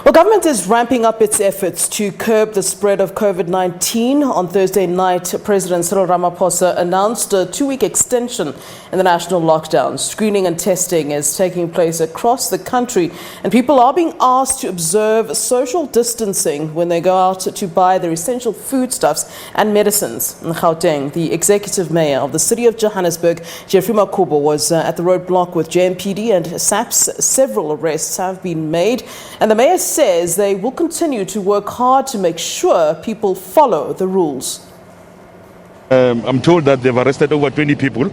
Well, government is ramping up its efforts to curb the spread of COVID-19. On Thursday night, President Cyril Ramaphosa announced a 2-week extension in the national lockdown. Screening and testing is taking place across the country, and people are being asked to observe social distancing when they go out to buy their essential foodstuffs and medicines. In Gauteng, the executive mayor of the City of Johannesburg, Geoffrey Makhubo, was at the roadblock with JMPD and SAPS. Several arrests have been made, and the mayor says they will continue to work hard to make sure people follow the rules. I'm told that they've arrested over 20 people.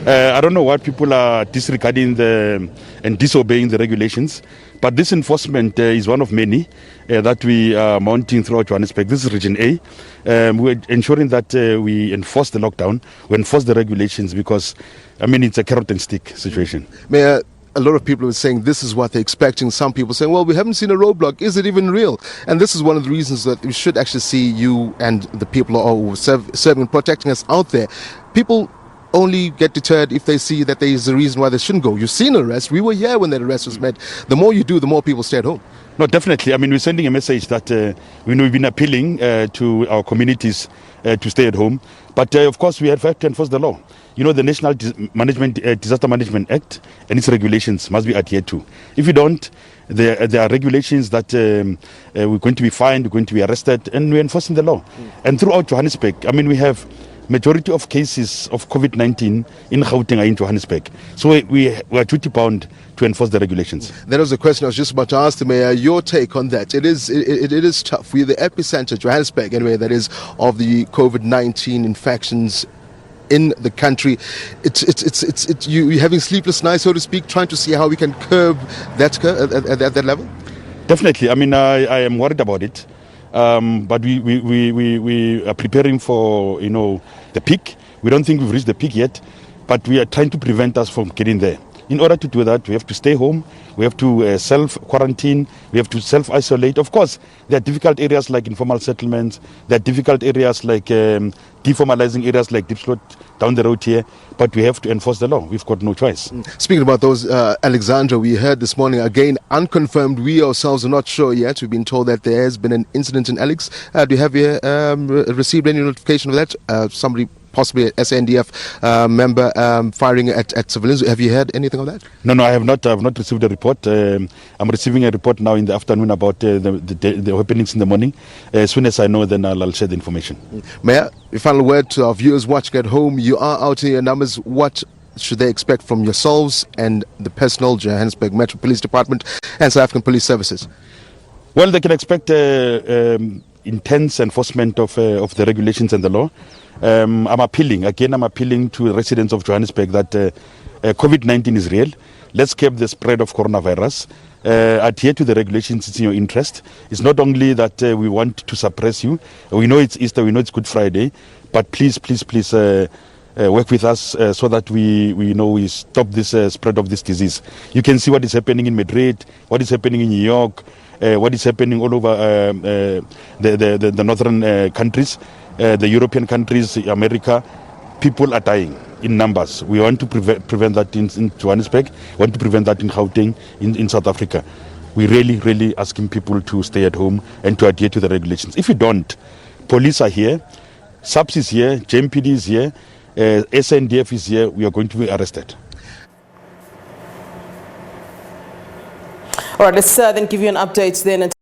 I don't know what people are disregarding and disobeying the regulations, but this enforcement is one of many that we are mounting throughout Johannesburg. This is Region A. We're ensuring that we enforce the lockdown, we enforce the regulations, because, it's a carrot and stick situation. Mayor, a lot of people are saying this is what they're expecting. Some people saying, well, we haven't seen a roadblock. Is it even real? And this is one of the reasons that we should actually see you and the people who are serving and protecting us out there. People only get deterred if they see that there is a reason why they shouldn't go. You've seen arrests. We were here when that arrest was made. The more you do, the more people stay at home. No, definitely. we're sending a message that we've been appealing to our communities to stay at home. But of course, we have to enforce the law. The National Disaster Management Act and its regulations must be adhered to. If you don't, there are regulations that we're going to be fined, we're going to be arrested, and we're enforcing the law. And throughout Johannesburg, we have majority of cases of COVID-19 in Gauteng are in Johannesburg. So we are duty bound to enforce the regulations. That was a question I was just about to ask the mayor. Your take on that? It is tough. We're the epicenter, Johannesburg, anyway, that is, of the COVID-19 infections in the country. You're having sleepless nights, so to speak, trying to see how we can curb that at that level? Definitely. I am worried about it. But we are preparing for, the peak. We don't think we've reached the peak yet, but we are trying to prevent us from getting there. In order to do that, we have to stay home, we have to self-quarantine, we have to self-isolate. Of course, there are difficult areas like informal settlements, there are difficult areas like deformalizing areas like Diepsloot down the road here, but we have to enforce the law. We've got no choice. Speaking about those, Alexandra, we heard this morning, again, unconfirmed, we ourselves are not sure yet. We've been told that there has been an incident in Alex. Do you have received any notification of that? Somebody, possibly an SANDF member, firing at civilians. Have you heard anything of that? No, I have not. I have not received a report. I'm receiving a report now in the afternoon about the happenings in the morning. As soon as I know, then I'll share the information. Mayor, your final word to our viewers watching at home. You are out in your numbers. What should they expect from yourselves and the personnel, Johannesburg Metro Police Department and South African Police Services? Well, they can expect intense enforcement of the regulations and the law. I'm appealing to residents of Johannesburg that COVID-19 is real. Let's curb the spread of coronavirus. Adhere to the regulations. It's in your interest. It's not only that we want to suppress you. We know it's Easter, we know it's Good Friday, but please work with us so that we stop this spread of this disease. You can see what is happening in Madrid, what is happening in New York, what is happening all over the northern countries, the European countries, America. People are dying in numbers. We want to prevent that in Johannesburg. We want to prevent that in Gauteng, in South Africa. We're really asking people to stay at home and to adhere to the regulations. If you don't, police are here, SAPS is here, JMPD is here, SANDF is here. We are going to be arrested. All right, let's then give you an update then.